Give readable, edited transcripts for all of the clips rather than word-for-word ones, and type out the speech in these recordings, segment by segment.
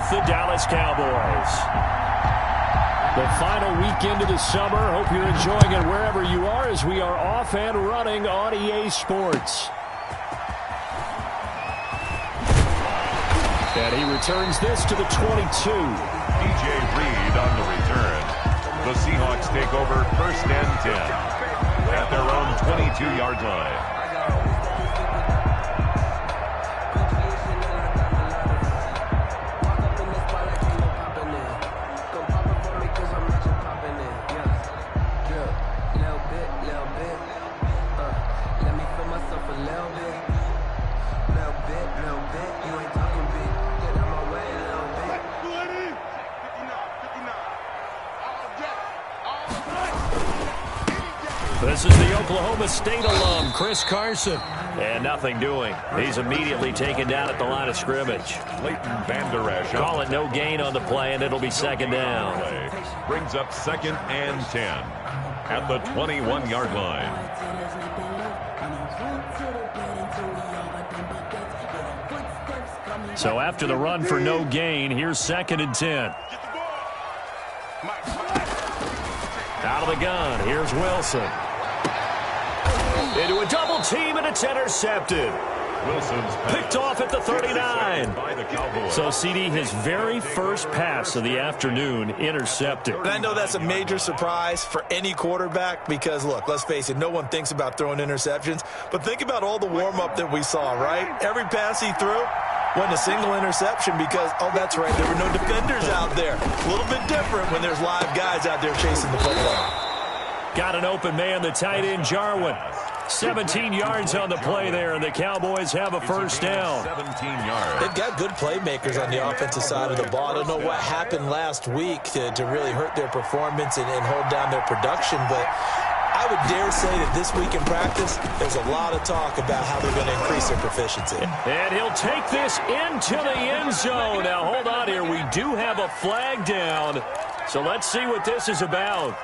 with the Dallas Cowboys. The final weekend of the summer. Hope you're enjoying it wherever you are as we are off and running on EA Sports. And he returns this to the 22. DJ Reed on the return. The Seahawks take over 1st and 10 at their own 22-yard line. This is the Oklahoma State alum, Chris Carson. And nothing doing. He's immediately taken down at the line of scrimmage. Leighton Vander Esch. Call it no gain on the play, and it'll be second down. Brings up 2nd and 10 at the 21-yard line. So after the run for no gain, here's 2nd and 10. Out of the gun, here's Wilson. Into a double team, and it's intercepted. Wilson's picked off at the 39. By the Cowboys. So, CD, his very first pass of the afternoon intercepted. And I know that's a major surprise for any quarterback because, look, let's face it, no one thinks about throwing interceptions. But think about all the warm-up that we saw, right? Every pass he threw wasn't a single interception because, oh, that's right, there were no defenders out there. A little bit different when there's live guys out there chasing the football. Got an open man, the tight end, Jarwin. 17 yards on the play there, and the Cowboys have a first down. 17 yards. They've got good playmakers on the offensive side of the ball. I don't know what happened last week to really hurt their performance and hold down their production, but I would dare say that this week in practice, there's a lot of talk about how they're going to increase their proficiency. And he'll take this into the end zone. Now, hold on here. We do have a flag down, so let's see what this is about.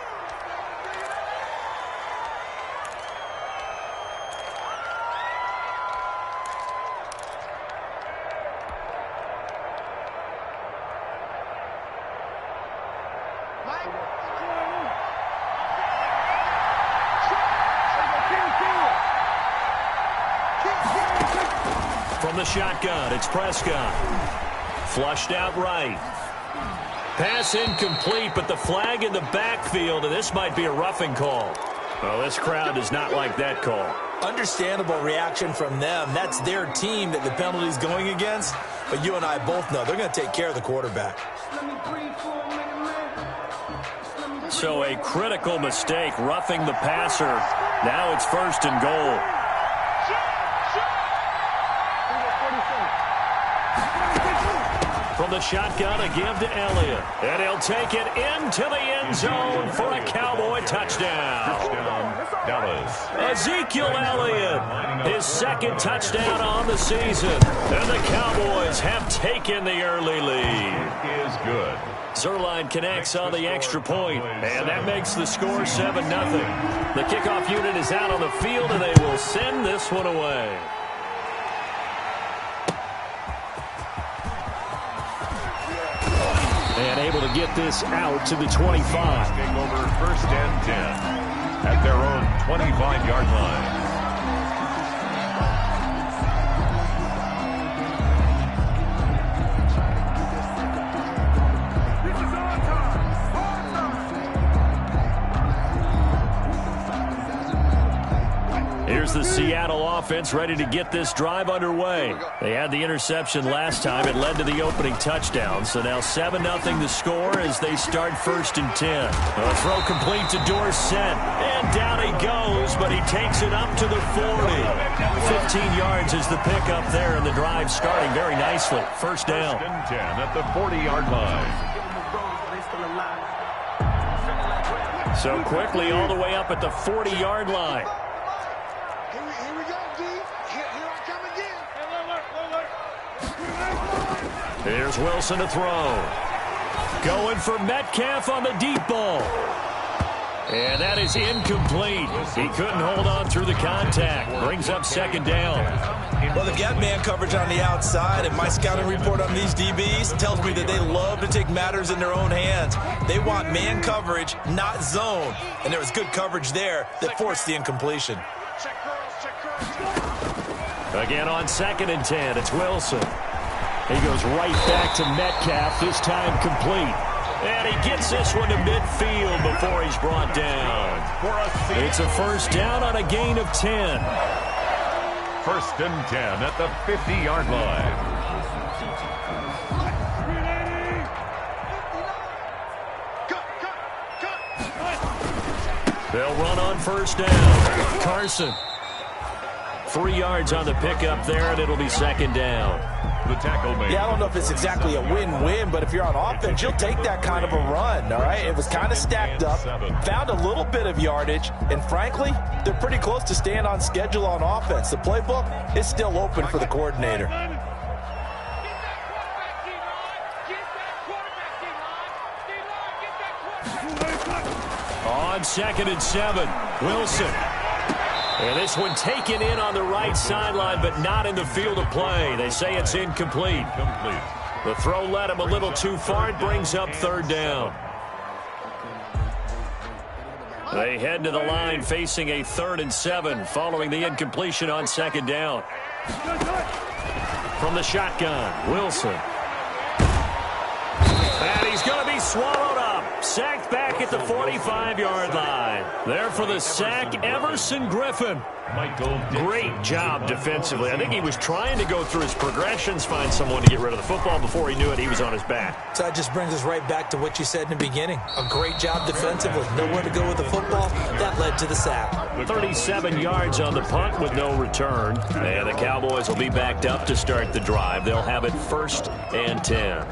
From the shotgun, it's Prescott. Flushed out right. Pass incomplete, but the flag in the backfield, and this might be a roughing call. Well, this crowd does not like that call. Understandable reaction from them. That's their team that the penalty's going against. But you and I both know they're going to take care of the quarterback. So a critical mistake, roughing the passer. Now it's 1st and goal. From the shotgun, a give to Elliott. And he'll take it into the end zone for a Cowboy touchdown. Dallas. Ezekiel Elliott, his 2nd touchdown on the season. And the Cowboys have taken the early lead. Is good. Zerline connects on the extra point, and that makes the score 7-0. The kickoff unit is out on the field, and they will send this one away. And able to get this out to the 25. Take over 1st and 10 at their own 25-yard line. Here's the Seattle offense ready to get this drive underway. They had the interception last time. It led to the opening touchdown. So now 7-0 the score as they start 1st and 10. A throw complete to Dorsett. And down he goes, but he takes it up to the 40. 15 yards is the pickup there, and the drive starting very nicely. First down. 1st and 10 at the 40-yard line. So quickly all the way up at the 40-yard line. Here's Wilson to throw. Going for Metcalf on the deep ball. And that is incomplete. He couldn't hold on through the contact. Brings up 2nd down. Well, they've got man coverage on the outside, and my scouting report on these DBs tells me that they love to take matters in their own hands. They want man coverage, not zone. And there was good coverage there that forced the incompletion. Again on 2nd and 10, it's Wilson. He goes right back to Metcalf, this time complete. And he gets this one to midfield before he's brought down. It's a first down on a gain of 10. 1st and 10 at the 50-yard line. They'll run on first down. Carson. 3 yards on the pickup there, and it'll be 2nd down. The tackle made. Yeah, I don't know if it's exactly a win-win, but if you're on offense, you'll take that kind of a run, all right? It was kind of stacked up, found a little bit of yardage, and frankly, they're pretty close to staying on schedule on offense. The playbook is still open for the coordinator. On 2nd and 7, Wilson. And this one taken in on the right sideline, but not in the field of play. They say it's incomplete. The throw led him a little too far. It brings up 3rd down. They head to the line facing a 3rd and 7 following the incompletion on 2nd down. From the shotgun, Wilson. And he's going to be swallowed up. Sacked back at the 45-yard line. There for the sack, Everson Griffin. Great job defensively. I think he was trying to go through his progressions, find someone to get rid of the football. Before he knew it, he was on his back. So that just brings us right back to what you said in the beginning. A great job defensively. Nowhere to go with the football. That led to the sack. 37 yards on the punt with no return. And the Cowboys will be backed up to start the drive. They'll have it 1st and 10.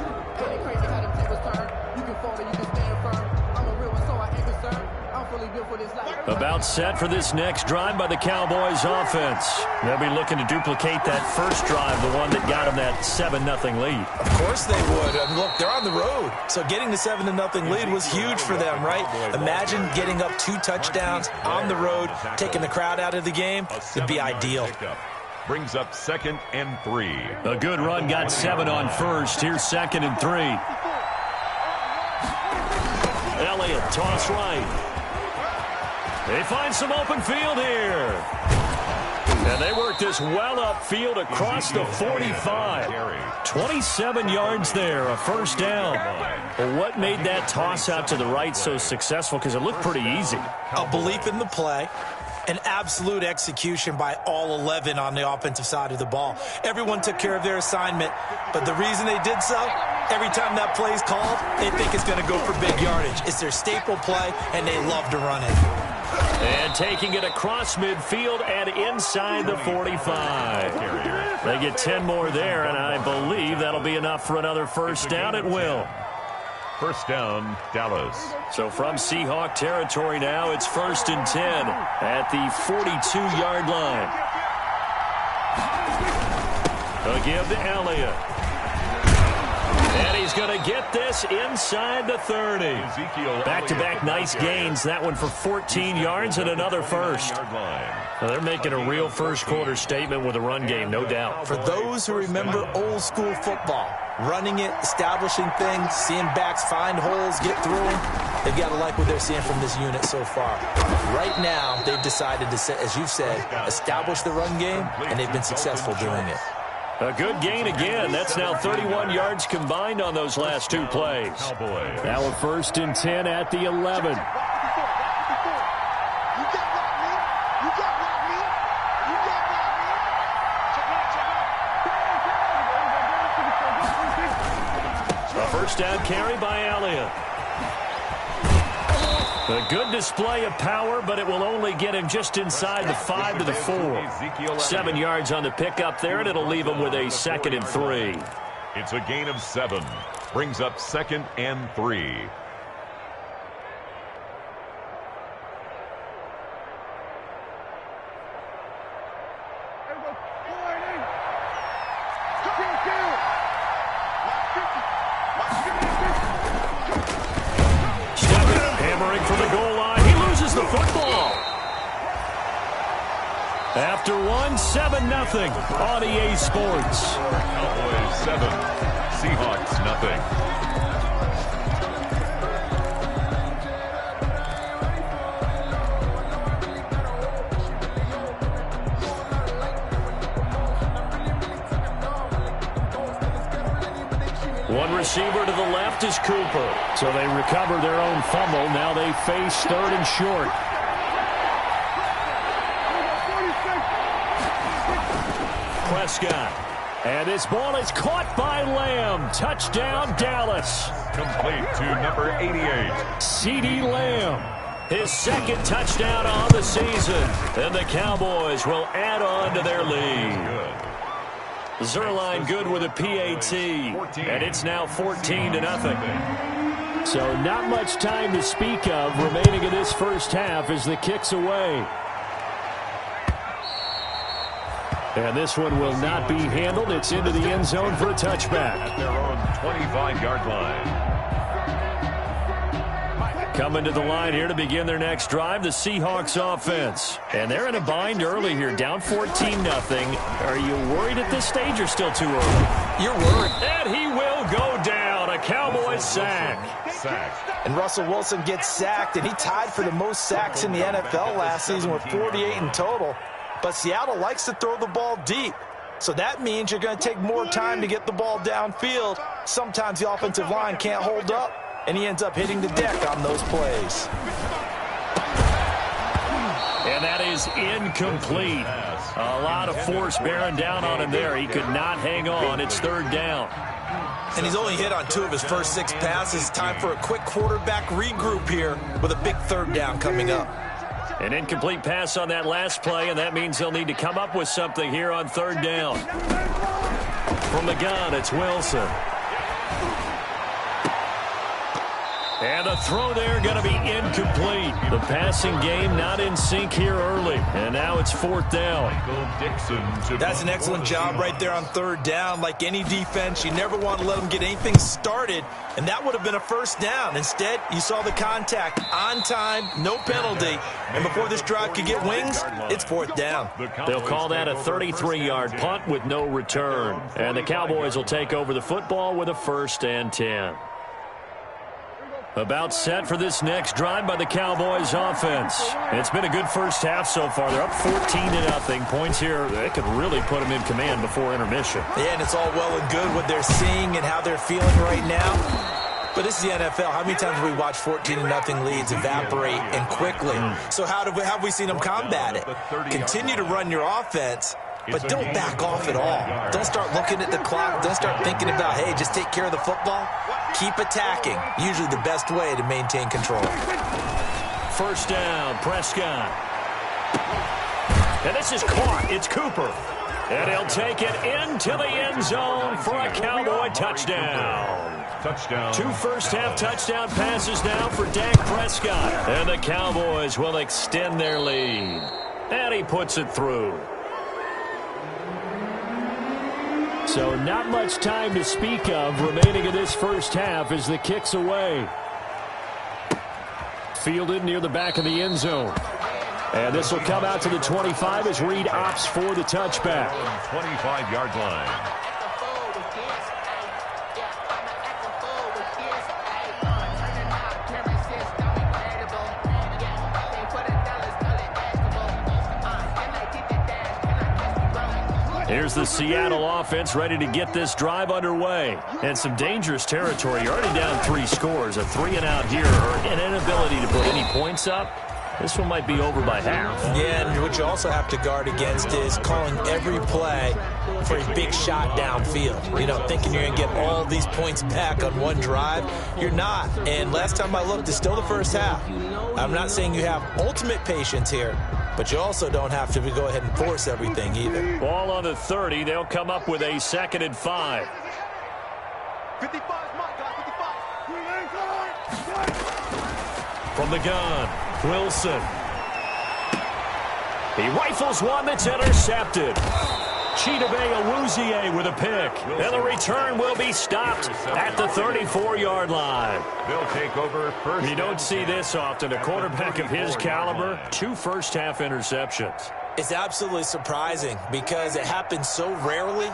About set for this next drive by the Cowboys offense. They'll be looking to duplicate that first drive, the one that got them that 7-0 lead. Of course they would. I mean, look, they're on the road. So getting the 7-0 lead was huge for them, right? Imagine getting up 2 touchdowns on the road, taking the crowd out of the game. It'd be ideal. Brings up 2nd and 3. A good run got 7 on first. Here's 2nd and 3. Elliott, toss right. They find some open field here. And they work this well upfield across the 45. 27 yards there, a first down. Well, what made that toss out to the right so successful? Because it looked pretty easy. A belief in the play. An absolute execution by all 11 on the offensive side of the ball. Everyone took care of their assignment, but the reason they did so, every time that play is called, they think it's going to go for big yardage. It's their staple play, and they love to run it. And taking it across midfield and inside the 45. They get 10 more there, and I believe that'll be enough for another first down. It will. First down, Dallas. So from Seahawk territory now, it's 1st and 10 at the 42-yard line. A give to Elliott. And he's going to get this inside the 30. Back-to-back nice gains. That one for 14 yards and another first. Now they're making a real first-quarter statement with a run game, no doubt. For those who remember old-school football, running it, establishing things, seeing backs find holes, get through them, they've got to like what they're seeing from this unit so far. Right now, they've decided to, as you've said, establish the run game, and they've been successful doing it. A good gain again. That's now 31 yards combined on those last 2 plays. Now a 1st and 10 at the 11. A first down carry by Elliott. A good display of power, but it will only get him just inside the 5 to the 4. 7 yards on the pickup there, and it'll leave him with a 2nd and 3. It's a gain of 7. Brings up 2nd and 3. Hammering for the goal line. He loses the football. After one, 7-0 on EA Sports. Cowboys 7, Seahawks nothing. One receiver to the left is Cooper. So they recover their own fumble. Now they face third and short. Prescott. And this ball is caught by Lamb. Touchdown, Dallas. Complete to number 88. CeeDee Lamb. His second touchdown on the season. And the Cowboys will add on to their lead. Zerline good with a PAT. And it's now 14-0. So not much time to speak of remaining in this first half as the kick's away. And this one will not be handled. It's into the end zone for a touchback. At their own 25-yard line. Coming to the line here to begin their next drive, the Seahawks offense. And they're in a bind early here, down 14-0. Are you worried at this stage or still too early? You're worried. And he will go down. A Cowboys sack. And Russell Wilson gets sacked, and he tied for the most sacks in the NFL last season with 48 in total. But Seattle likes to throw the ball deep. So that means you're going to take more time to get the ball downfield. Sometimes the offensive line can't hold up, and he ends up hitting the deck on those plays. And that is incomplete. A lot of force bearing down on him there. He could not hang on. It's third down. And he's only hit on 2 of his first 6 passes. Time for a quick quarterback regroup here with a big third down coming up. An incomplete pass on that last play, and that means they'll need to come up with something here on third down. From the gun, it's Wilson. And the throw there going to be incomplete. The passing game not in sync here early. And now it's fourth down. That's an excellent job right there on third down. Like any defense, you never want to let them get anything started. And that would have been a first down. Instead, you saw the contact on time, no penalty. And before this drive could get wings, it's fourth down. They'll call that a 33-yard punt with no return. And the Cowboys will take over the football with a 1st and 10. About set for this next drive by the Cowboys offense. It's been a good first half so far. They're up 14-0. Points here, they could really put them in command before intermission. Yeah, and it's all well and good what they're seeing and how they're feeling right now. But this is the NFL. How many times have we watched 14-0 leads evaporate and quickly? So how have we seen them combat it? Continue to run your offense, but don't back off at all. Don't start looking at the clock. Don't start thinking about, hey, just take care of the football. Keep attacking. Usually the best way to maintain control. First down, Prescott. And this is caught. It's Cooper. And he'll take it into the end zone for a Cowboy touchdown. Touchdown. 2 first-half touchdown passes now for Dak Prescott. And the Cowboys will extend their lead. And he puts it through. So not much time to speak of remaining in this first half as the kick's away. Fielded near the back of the end zone. And this will come out to the 25 as Reed opts for the touchback. 25-yard line. Here's the Seattle offense ready to get this drive underway. And some dangerous territory. You're already down 3 scores. A 3-and-out here or an inability to put any points up. This one might be over by half. Yeah, and what you also have to guard against is calling every play for a big shot downfield. You know, thinking you're going to get all these points back on one drive. You're not. And last time I looked, it's still the first half. I'm not saying you have ultimate patience here, but you also don't have to go ahead and force everything either. Ball on the 30. They'll come up with a 2nd and 5. 55, From the gun, Wilson. He rifles one that's intercepted. Chidobe Awuzie with a pick. And the return will be stopped at the 34-yard line. They'll take over first. You don't see this often. A quarterback of his caliber, 2 first-half interceptions. It's absolutely surprising because it happens so rarely.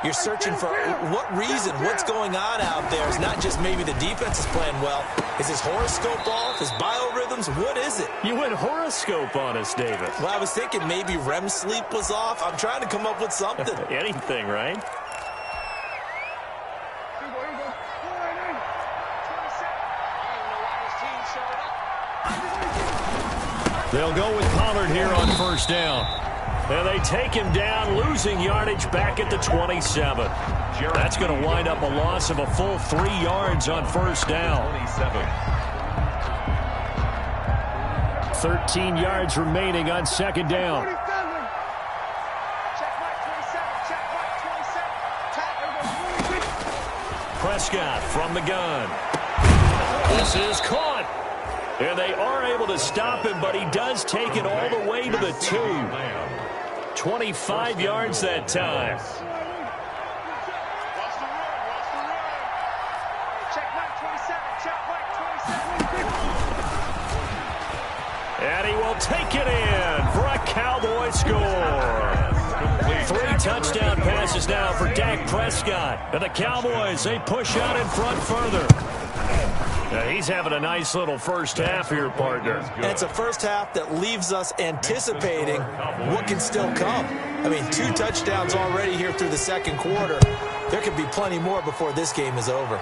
You're searching for what reason, what's going on out there. It's not just maybe the defense is playing well. Is his horoscope off? His biorhythms? What is it? You went horoscope on us, David. Well, I was thinking maybe REM sleep was off. I'm trying to come up with something. Anything, right? They'll go with Pollard here on first down. And they take him down, losing yardage back at the 27. That's going to wind up a loss of a full 3 yards on first down. 13 yards remaining on second down. Prescott from the gun. This is caught. And they are able to stop him, but he does take it all the way to the 2. 25 yards that time. And he will take it in for a Cowboy score. 3 touchdown passes now for Dak Prescott. And the Cowboys, they push out in front further. He's having a nice little first half here, partner. And it's a first half that leaves us anticipating what can still come. I mean, 2 touchdowns already here through the second quarter. There could be plenty more before this game is over.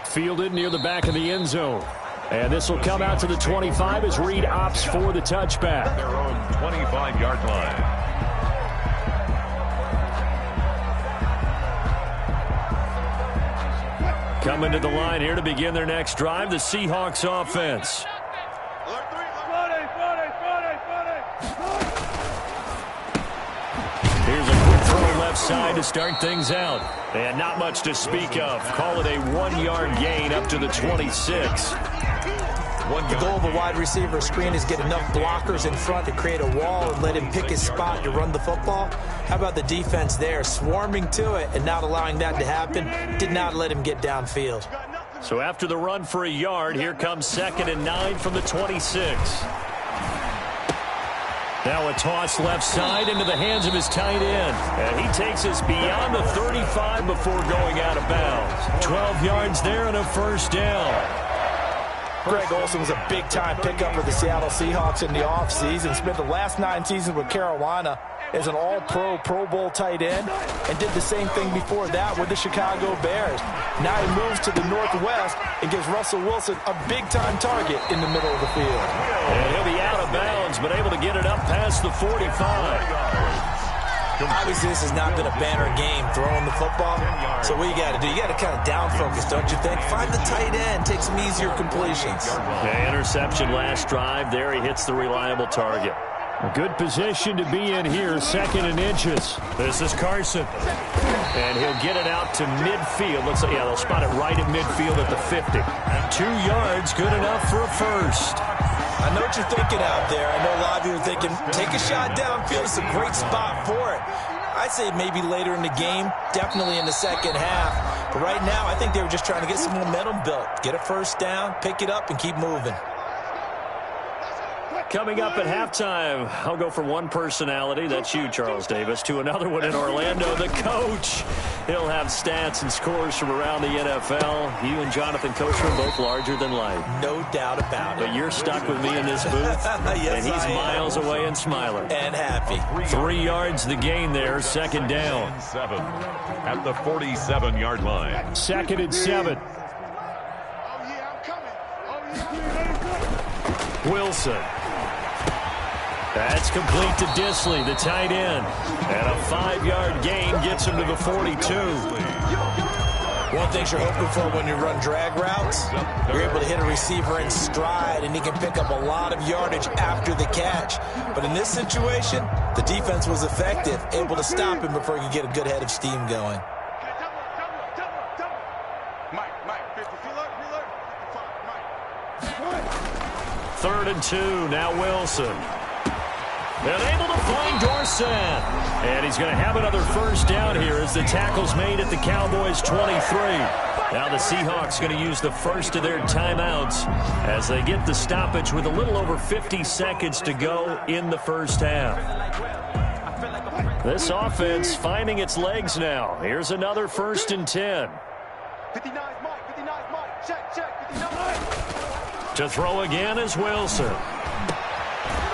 Fielded near the back of the end zone. And this will come out to the 25 as Reed opts for the touchback. Their own 25-yard line. Coming to the line here to begin their next drive, the Seahawks offense. Here's a quick throw left side to start things out. And not much to speak of. Call it a 1-yard gain up to the 26. The goal of a wide receiver screen is get enough blockers in front to create a wall and let him pick his spot to run the football. How about the defense there, swarming to it and not allowing that to happen? Did not let him get downfield. So after the run for a yard, here comes 2nd and 9 from the 26. Now a toss left side into the hands of his tight end. And he takes us beyond the 35 before going out of bounds. 12 yards there and a first down. Greg Olsen was a big-time pickup for the Seattle Seahawks in the offseason. Spent the last 9 seasons with Carolina as an all-pro, Pro Bowl tight end, and did the same thing before that with the Chicago Bears. Now he moves to the Northwest and gives Russell Wilson a big-time target in the middle of the field. And he'll be out of bounds, but able to get it up past the 45. Obviously, this has not been a banner game throwing the football. So what you got to do, you got to kind of down focus, don't you think? Find the tight end, take some easier completions. Yeah, interception last drive. There he hits the reliable target. A good position to be in here, 2nd and inches. This is Carson. And he'll get it out to midfield. Looks like, yeah, they'll spot it right at midfield at the 50. 2 yards, good enough for a first. I know what you're thinking out there. I know a lot of you are thinking, take a shot downfield. It's a great spot for it. I'd say maybe later in the game, definitely in the second half. But right now, I think they were just trying to get some momentum built. Get a first down, pick it up, and keep moving. Coming up at halftime, I'll go from one personality, that's you, Charles Davis, to another one in Orlando, the coach. He'll have stats and scores from around the NFL. You and Jonathan Coachman both larger than life. No doubt about it. But you're stuck with me in this booth, yes, and he's miles away and smiling. And happy. 3 yards the gain there, 2nd down. 7 at the 47-yard line. 2nd and 7. Wilson. That's complete to Disley, the tight end. And a 5-yard gain gets him to the 42. One thing you're hoping for when you run drag routes, you're able to hit a receiver in stride, and he can pick up a lot of yardage after the catch. But in this situation, the defense was effective, able to stop him before he could get a good head of steam going. Mike. 3rd and 2, now Wilson. And able to find Dorsett. And he's going to have another first down here as the tackle's made at the Cowboys' 23. Now the Seahawks going to use the first of their timeouts as they get the stoppage with a little over 50 seconds to go in the first half. This offense finding its legs now. Here's another 1st and 10. 59 Mike, 59 Mike, check, 59. To throw again is Wilson.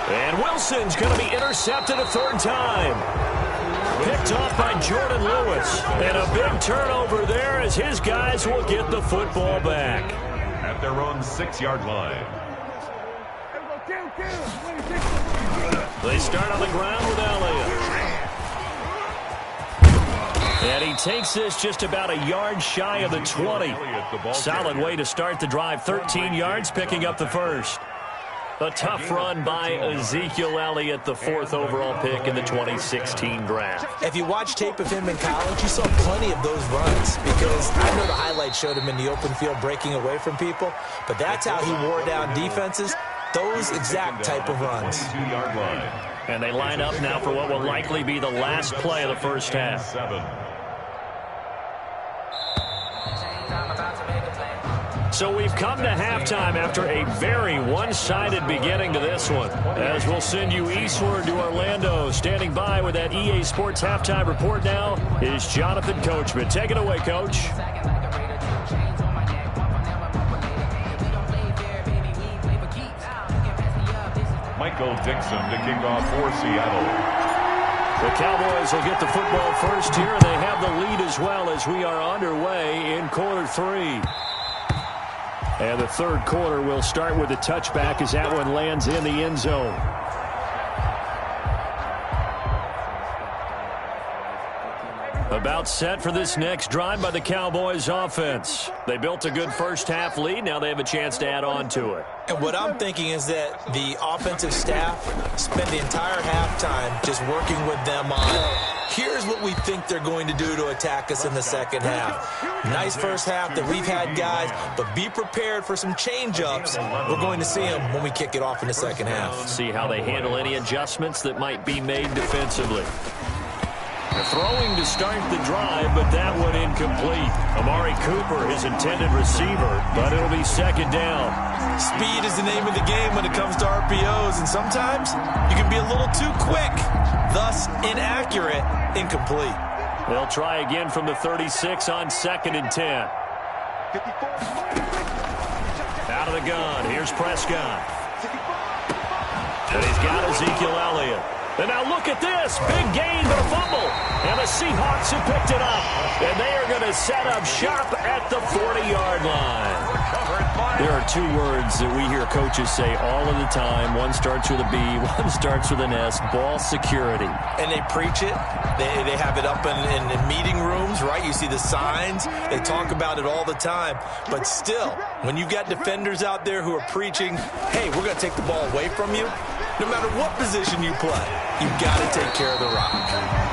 And Wilson's going to be intercepted a 3rd time. Picked off by Jordan Lewis. And a big turnover there as his guys will get the football back. At their own 6-yard line. They start on the ground with Elliott. And he takes this just about a yard shy of the 20. Solid way to start the drive. 13 yards, picking up the first. A tough run by Ezekiel Elliott, the 4th overall pick in the 2016 draft. If you watch tape of him in college, you saw plenty of those runs because I know the highlights showed him in the open field breaking away from people, but that's how he wore down defenses, those exact type of runs. And they line up now for what will likely be the last play of the first half. So we've come to halftime after a very one-sided beginning to this one. As we'll send you eastward to Orlando. Standing by with that EA Sports halftime report now is Jonathan Coachman. Take it away, Coach. Michael Dixon to kick off for Seattle. The Cowboys will get the football first here, and they have the lead as well as we are underway in quarter 3. And the 3rd quarter will start with a touchback as that one lands in the end zone. About set for this next drive by the Cowboys offense. They built a good first half lead. Now they have a chance to add on to it. And what I'm thinking is that the offensive staff spend the entire halftime just working with them on here's what we think they're going to do to attack us in the second half. Nice first half that we've had, guys, but be prepared for some change-ups. We're going to see them when we kick it off in the second half. See how they handle any adjustments that might be made defensively. Throwing to start the drive, but that one incomplete. Amari Cooper, his intended receiver, but it'll be 2nd down. Speed is the name of the game when it comes to RPOs, and sometimes you can be a little too quick, thus inaccurate, incomplete. They'll try again from the 36 on 2nd and 10. Out of the gun, here's Prescott. And he's got Ezekiel Elliott. And now look at this. Big gain, but a fumble. And the Seahawks have picked it up. And they are going to set up shop at the 40-yard line. There are 2 words that we hear coaches say all of the time. One starts with a B, one starts with an S. Ball security. And they preach it. They have it up in meeting rooms, right? You see the signs. They talk about it all the time. But still, when you've got defenders out there who are preaching, hey, we're going to take the ball away from you, no matter what position you play, you've got to take care of the rock.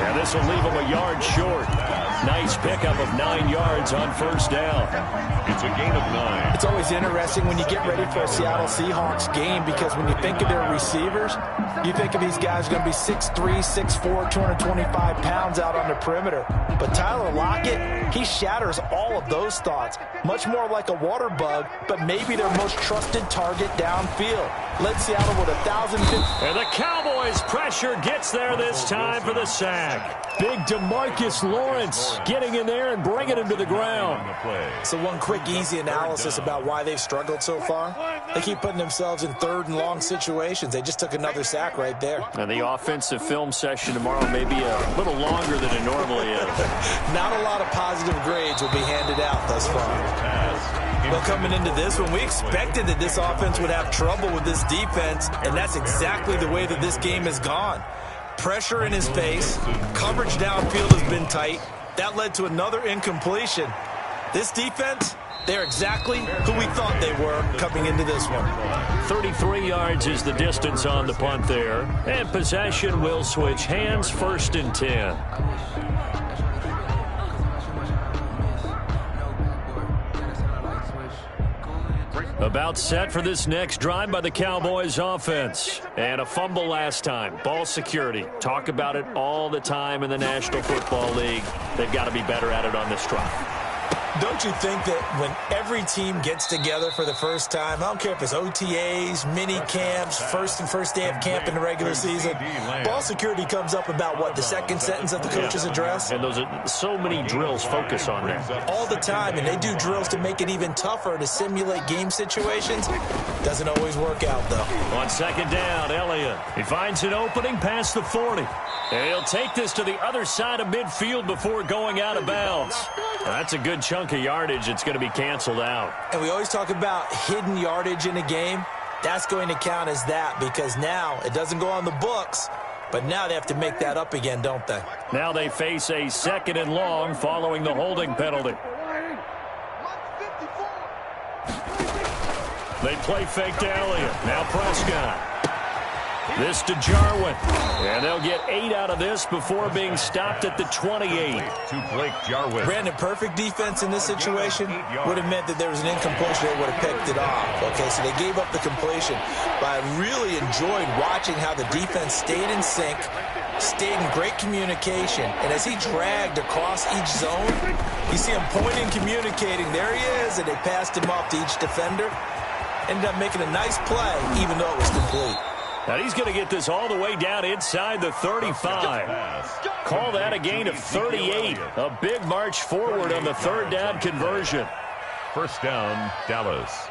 And this will leave them a yard short. Nice pickup of 9 yards on 1st down. It's a gain of 9. It's always interesting when you get ready for a Seattle Seahawks game because when you think of their receivers, you think of these guys going to be 6'3", 6'4", 225 pounds out on the perimeter. But Tyler Lockett, he shatters all of those thoughts. Much more like a water bug, but maybe their most trusted target downfield. Led Seattle with 1,050. And the Cowboys pressure gets there this time for the sack. Big DeMarcus Lawrence getting in there and bringing him to the ground. So one quick, easy analysis about why they've struggled so far. They keep putting themselves in 3rd and long situations. They just took another sack right there. And the offensive film session tomorrow may be a little longer than it normally is. Not a lot of positive grades will be handed out thus far. Well, coming into this one, we expected that this offense would have trouble with this defense, and that's exactly the way that this game has gone. Pressure in his face, coverage downfield has been tight. That led to another incompletion. This defense, they're exactly who we thought they were coming into this one. 33 yards is the distance on the punt there, and possession will switch hands, 1st and 10. About set for this next drive by the Cowboys offense. And a fumble last time. Ball security. Talk about it all the time in the National Football League. They've got to be better at it on this drive. Don't you think that when every team gets together for the first time, I don't care if it's OTAs, mini camps, first day of camp in the regular season, ball security comes up about, what, the second sentence of the coach's address? And those are so many drills focus on that. All the time, and they do drills to make it even tougher to simulate game situations. Doesn't always work out, though. On second down, Elliott. He finds an opening past the 40. And he'll take this to the other side of midfield before going out of bounds. That's a good chunk of yardage. It's going to be canceled out. And we always talk about hidden yardage in a game. That's going to count as that because now it doesn't go on the books, but now they have to make that up again, don't they? Now they face a second and long following the holding penalty. They play fake to Elliott. Now Prescott. This to Jarwin. And they'll get 8 out of this before being stopped at the 28. To Blake Jarwin. Brandon, perfect defense in this situation would have meant that there was an incompletion. They would have picked it off. Okay, so they gave up the completion. But I really enjoyed watching how the defense stayed in sync, stayed in great communication. And as he dragged across each zone, you see him pointing, communicating. There he is, and they passed him off to each defender. Ended up making a nice play, even though it was complete. Now he's going to get this all the way down inside the 35. Call that a gain of 38. A big march forward on the third down conversion. First down, Dallas.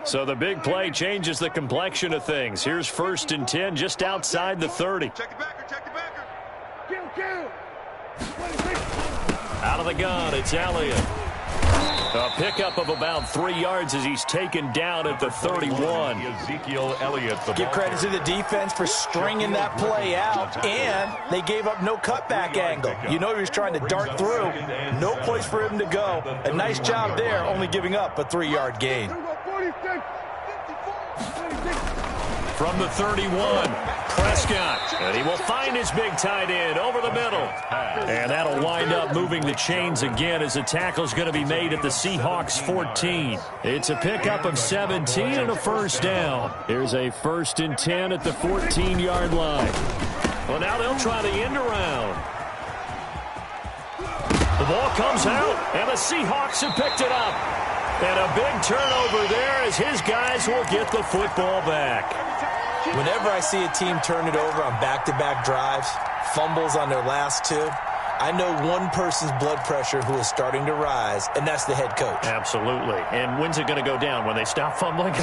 So the big play changes the complexion of things. Here's 1st and 10 just outside the 30. Check the backer, check the backer. Out of the gun, it's Elliott. A pickup of about 3 yards as he's taken down at the 31. Ezekiel Elliott. Give credit to the defense for stringing that play out, and they gave up no cutback angle. You know he was trying to dart through. No place for him to go. A nice job there, only giving up a 3-yard gain. From the 31, Prescott. And he will find his big tight end over the middle. And that'll wind up moving the chains again as the tackle's going to be made at the Seahawks 14. It's a pickup of 17 and a first down. Here's a 1st and 10 at the 14-yard line. Well, now they'll try the end around. The ball comes out, and the Seahawks have picked it up. And a big turnover there as his guys will get the football back. Whenever I see a team turn it over on back-to-back drives, fumbles on their last 2, I know one person's blood pressure who is starting to rise, and that's the head coach. Absolutely. And when's it going to go down? When they stop fumbling?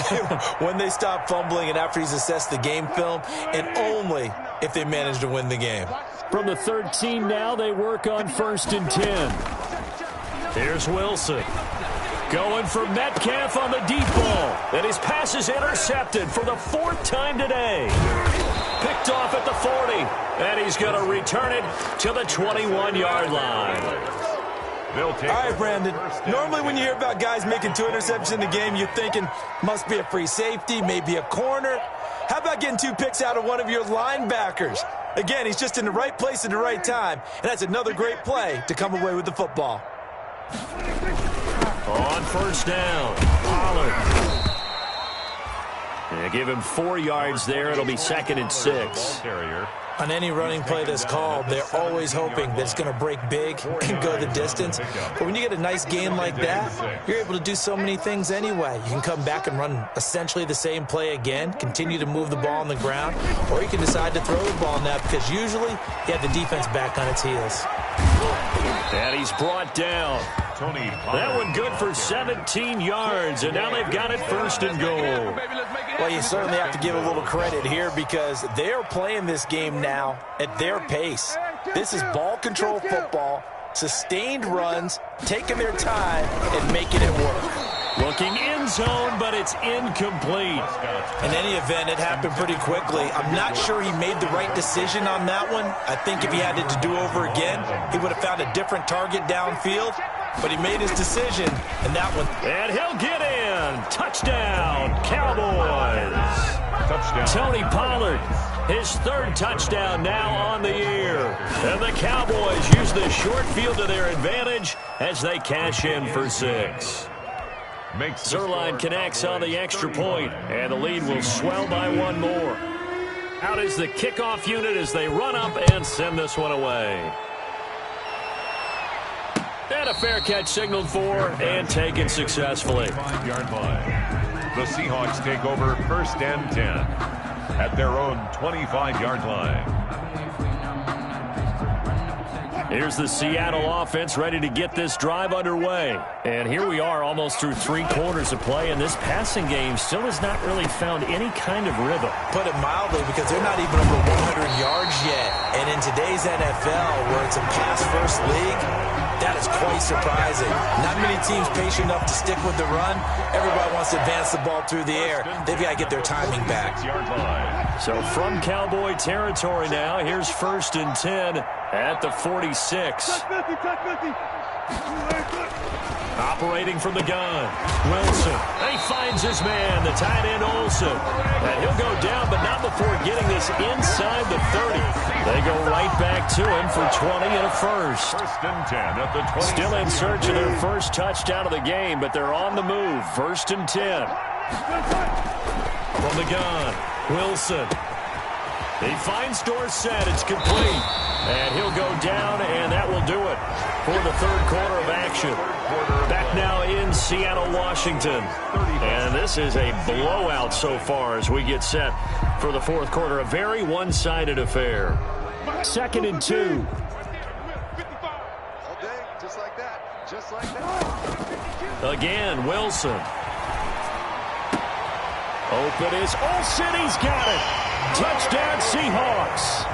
When they stop fumbling and after he's assessed the game film, and only if they manage to win the game. From the 13 now, they work on 1st and 10. Here's Wilson. Going for Metcalf on the deep ball. And his pass is intercepted for the 4th time today. Picked off at the 40. And he's going to return it to the 21-yard line. All right, Brandon. Normally when you hear about guys making 2 interceptions in the game, you're thinking must be a free safety, maybe a corner. How about getting 2 picks out of one of your linebackers? Again, he's just in the right place at the right time. And that's another great play to come away with the football. On 1st down, Pollard. Yeah, give him 4 yards there. It'll be 2nd and 6. On any running play that's called, they're always hoping that it's going to break big and go the distance. But when you get a nice game like that, you're able to do so many things anyway. You can come back and run essentially the same play again, continue to move the ball on the ground, or you can decide to throw the ball now because usually you have the defense back on its heels. And he's brought down. That one good for 17 yards, and now they've got it 1st and goal. Well, you certainly have to give a little credit here because they're playing this game now at their pace. This is ball control football, sustained runs, taking their time, and making it work. Looking end zone, but it's incomplete. In any event, it happened pretty quickly. I'm not sure he made the right decision on that one. I think if he had it to do over again, he would have found a different target downfield. But he made his decision, and that one. And he'll get in. Touchdown, Cowboys. Touchdown. Tony Pollard. His third touchdown now on the year. And the Cowboys use the short field to their advantage as they cash in for 6. Zerline connects on the extra point, and the lead will swell by 1 more. Out is the kickoff unit as they run up and send this one away. And a fair catch signaled for and taken successfully. 5-yard line. The Seahawks take over 1st and 10 at their own 25-yard line. Here's the Seattle offense ready to get this drive underway. And here we are almost through 3 quarters of play, and this passing game still has not really found any kind of rhythm. Put it mildly, because they're not even over 100 yards yet. And in today's NFL, where it's a pass-first league, that is quite surprising. Not many teams patient enough to stick with the run. Everybody wants to advance the ball through the air. They've got to get their timing back. So from Cowboy territory now, here's 1st and 10 at the 46. Operating from the gun, Wilson. He finds his man, the tight end Olsen. And he'll go down, but not before getting this inside the 30. They go right back to him for 20 and a first. 1st and 10 at the 20. Still in search of their first touchdown of the game, but they're on the move. 1st and 10. From the gun, Wilson. He finds Dorsett. It's complete. And he'll go down, and that will do it for the 3rd quarter of action. Back now in Seattle, Washington. And this is a blowout so far as we get set for the 4th quarter. A very one-sided affair. 2nd and 2. All day, just like that. Just like that. Again, Wilson. Open is Olsen. He's got it. Touchdown, Seahawks.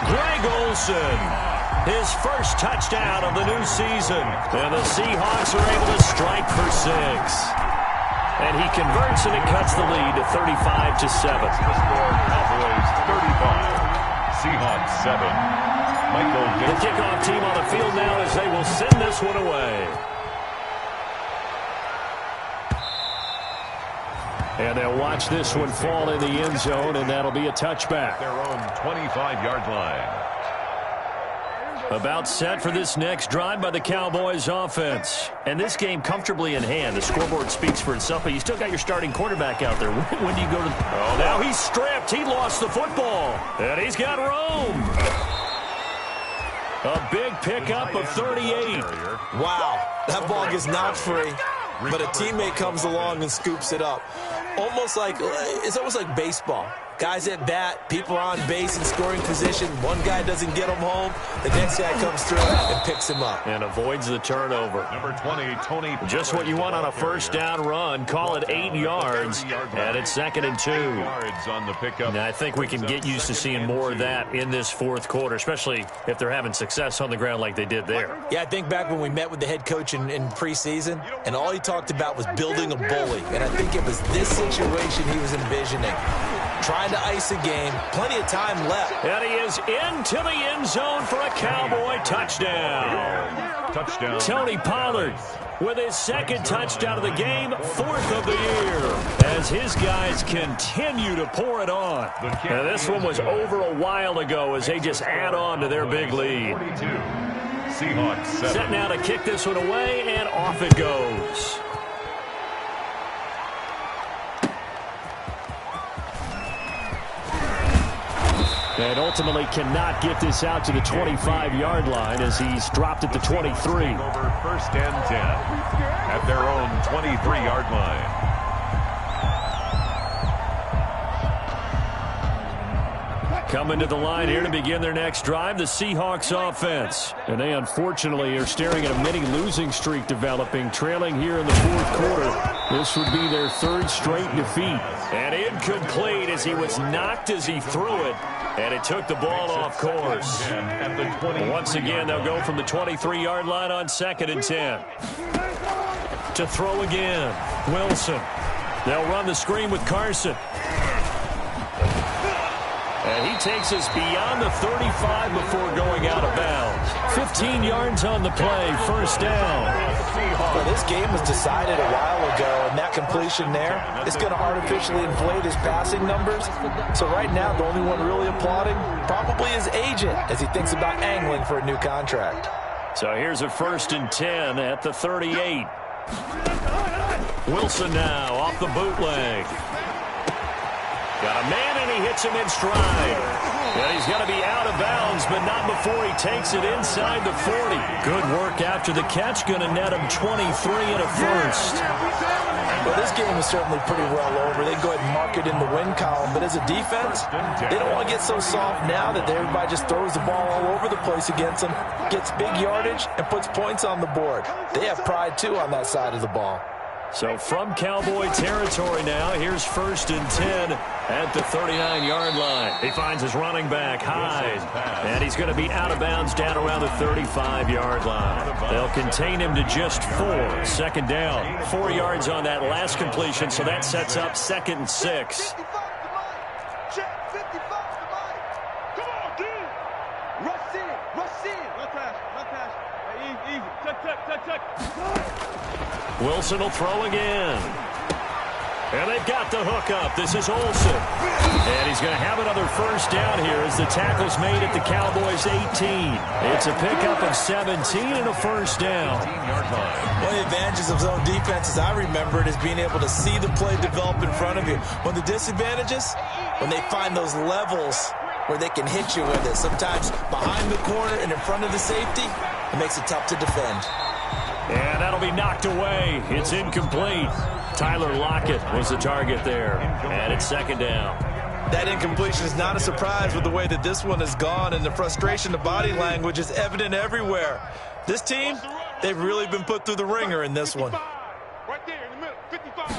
Greg Olsen, his first touchdown of the new season. And the Seahawks are able to strike for 6. And he converts, and it cuts the lead to 35-7. The score, Cowboys 35, Seahawks 7. The kickoff team on the field now as they will send this one away. And they'll watch this one fall in the end zone, and that'll be a touchback. Their own 25-yard line. About set for this next drive by the Cowboys offense. And this game comfortably in hand. The scoreboard speaks for itself, but you still got your starting quarterback out there. When do you go to... Oh, now he's stripped. He lost the football. And he's got room. A big pickup of 38. Wow, that ball gets knocked free, but a teammate comes along and scoops it up. It's almost like baseball. Guys at bat, people are on base in scoring position. One guy doesn't get him home. The next guy comes through and picks him up. And avoids the turnover. Number 20, Tony. Just what you want on a first down run. Call it 8 yards. And it's 2nd and 2. Yards on the pickup. Now, I think we can get used to seeing more of that in this 4th quarter, especially if they're having success on the ground like they did there. Yeah, I think back when we met with the head coach in preseason, and all he talked about was building a bully. And I think it was this situation he was envisioning. Trying to ice a game. Plenty of time left. And he is into the end zone for a Cowboy touchdown. Touchdown. Tony Pollard with his 2nd touchdown of the game, 4th of the year, as his guys continue to pour it on. And this one was over a while ago as they just add on to their big lead. 42. Seahawks 7. Set now to kick this one away, and off it goes. And ultimately cannot get this out to the 25-yard line as he's dropped at the 23. Over 1st and 10 at their own 23-yard line. Coming to the line here to begin their next drive, the Seahawks offense. And they unfortunately are staring at a mini losing streak developing, trailing here in the 4th quarter. This would be their 3rd straight defeat. And incomplete as he was knocked as he threw it. And it took the ball off course. Once again, they'll go from the 23-yard line on 2nd and 10. To throw again, Wilson. They'll run the screen with Carson. And And he takes us beyond the 35 before going out of bounds. 15 yards on the play, first down. Well, this game was decided a while ago, and that completion there is going to artificially inflate his passing numbers. So right now, the only one really applauding probably his agent as he thinks about angling for a new contract. So here's a 1st and 10 at the 38. Wilson now off the bootleg. Got a man, and he hits him in stride. And he's going to be out of bounds, but not before he takes it inside the 40. Good work after the catch. Going to net him 23 and a first. Well, this game is certainly pretty well over. They go ahead and mark it in the win column. But as a defense, they don't want to get so soft now that everybody just throws the ball all over the place against them, gets big yardage, and puts points on the board. They have pride, too, on that side of the ball. So from Cowboy territory now, here's 1st and 10 at the 39-yard line. He finds his running back, Hyde, and he's going to be out of bounds down around the 35-yard line. They'll contain him to just 4. 2nd down, 4 yards on that last completion, so that sets up 2nd and 6. Wilson will throw again. And they've got the hook up. This is Olsen. And he's going to have another first down here as the tackle's made at the Cowboys' 18. It's a pickup of 17 and a first down. One of the advantages of zone defense, as I remember it, is being able to see the play develop in front of you. One of the disadvantages, when they find those levels where they can hit you with it. Sometimes behind the corner and in front of the safety, it makes it tough to defend. And that'll be knocked away. It's incomplete. Tyler Lockett was the target there. And it's 2nd down. That incompletion is not a surprise with the way that this one has gone, and the frustration, the body language is evident everywhere. This team, they've really been put through the ringer in this one. Right there in the middle, 55.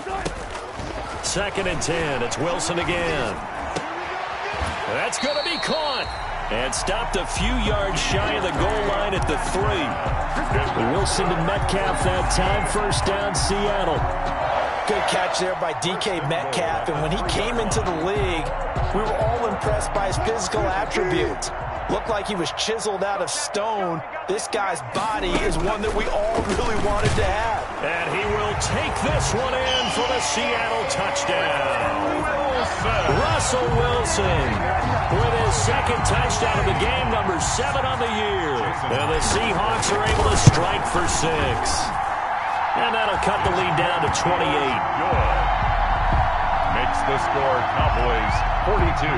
2nd and 10. It's Wilson again. That's going to be caught. And stopped a few yards shy of the goal line at the 3. Wilson to Metcalf that time. First down, Seattle. Good catch there by DK Metcalf. And when he came into the league, we were all impressed by his physical attributes. Looked like he was chiseled out of stone. This guy's body is one that we all really wanted to have. And he will take this one in for the Seattle touchdown. Russell Wilson with his 2nd touchdown of the game, number 7 on the year. And the Seahawks are able to strike for 6. And that'll cut the lead down to 28. Good. Makes the score Cowboys 42,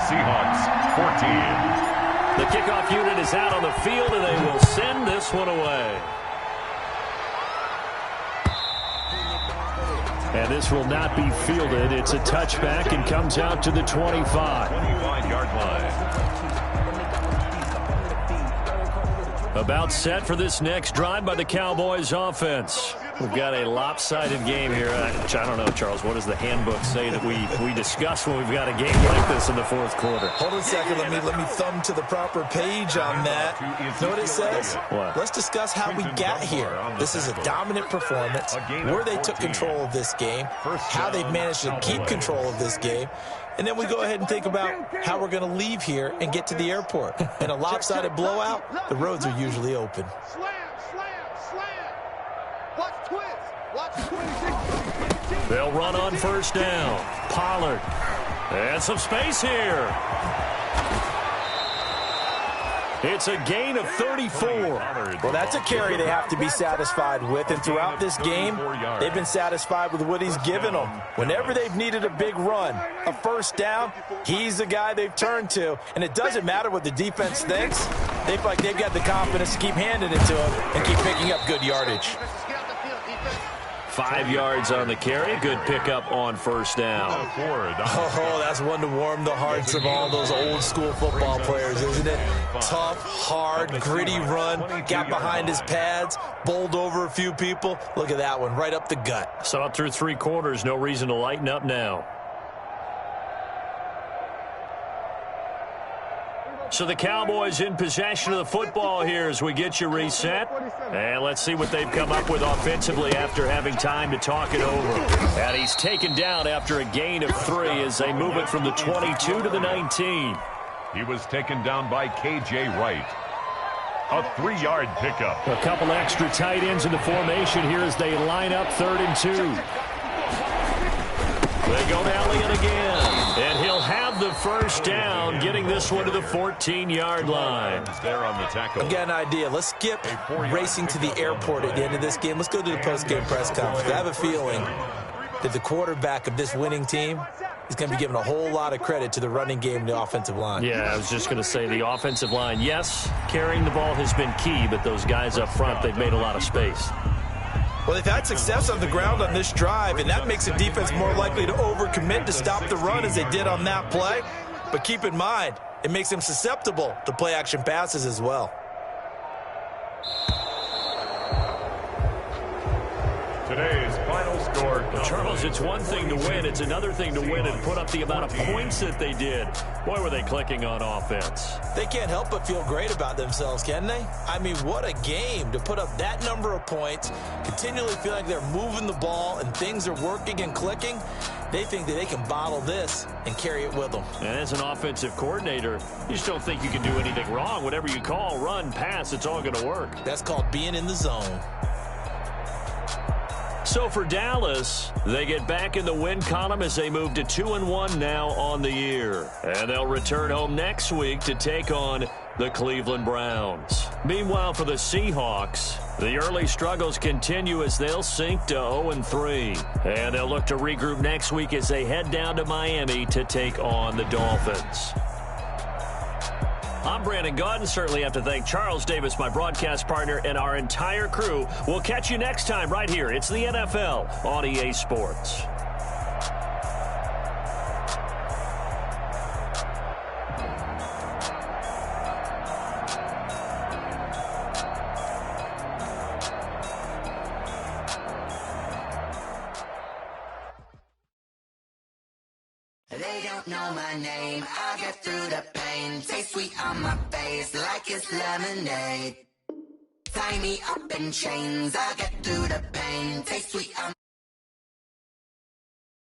Seahawks 14. The kickoff unit is out on the field, and they will send this one away. And this will not be fielded. It's a touchback and comes out to the 25. 25-yard line. About set for this next drive by the Cowboys offense. We've got a lopsided game here. I don't know, Charles, what does the handbook say that we discuss when we've got a game like this in the 4th quarter? Hold on a second. Let me thumb to the proper page on that. Know what it says? What? Let's discuss how we got here. This is a dominant performance, where they took control of this game, how they've managed to keep control of this game, and then we go ahead and think about how we're going to leave here and get to the airport. In a lopsided blowout, the roads are usually open. Slam. Watch twist. Watch twist. They'll run on first down. Pollard. And some space here. It's a gain of 34. Well, that's a carry they have to be satisfied with. And throughout this game, they've been satisfied with what he's given them. Whenever they've needed a big run, a first down, he's the guy they've turned to. And it doesn't matter what the defense thinks. They feel like they've got the confidence to keep handing it to him and keep picking up good yardage. 5 yards on the carry. Good pickup on first down. Oh, that's one to warm the hearts of all those old school football players, isn't it? Tough, hard, gritty run. Got behind his pads, bowled over a few people. Look at that one, right up the gut. Saw it through 3 quarters. No reason to lighten up now. So the Cowboys in possession of the football here as we get you reset. And let's see what they've come up with offensively after having time to talk it over. And he's taken down after a gain of 3 as they move it from the 22 to the 19. He was taken down by K.J. Wright. A 3-yard pickup. A couple extra tight ends in the formation here as they line up 3rd and 2. They go to Elliott again. And he'll have the first down, getting this one to the 14-yard line. There on the tackle. I've got an idea. Let's skip racing to the airport at the end of this game. Let's go to the post-game press conference. I have a feeling that the quarterback of this winning team is going to be given a whole lot of credit to the running game and the offensive line. Yeah, I was just going to say the offensive line, yes, carrying the ball has been key, but those guys up front, they've made a lot of space. Well, they've had success on the ground on this drive, and that makes the defense more likely to overcommit to stop the run as they did on that play. But keep in mind, it makes them susceptible to play-action passes as well. Today's final score. Charles, it's one thing to win. It's another thing to win and put up the amount of points that they did. Boy, were they clicking on offense. They can't help but feel great about themselves, can they? I mean, what a game to put up that number of points, continually feel like they're moving the ball and things are working and clicking. They think that they can bottle this and carry it with them. And as an offensive coordinator, you just don't think you can do anything wrong. Whatever you call, run, pass, it's all going to work. That's called being in the zone. So for Dallas, they get back in the win column as they move to 2-1 now on the year. And they'll return home next week to take on the Cleveland Browns. Meanwhile, for the Seahawks, the early struggles continue as they'll sink to 0-3. And they'll look to regroup next week as they head down to Miami to take on the Dolphins. I'm Brandon Gaudin. Certainly have to thank Charles Davis, my broadcast partner, and our entire crew. We'll catch you next time right here. It's the NFL on EA Sports. They don't know my name, I get through the pain. Taste sweet on my face like it's lemonade. Tie me up in chains, I get through the pain. Taste sweet on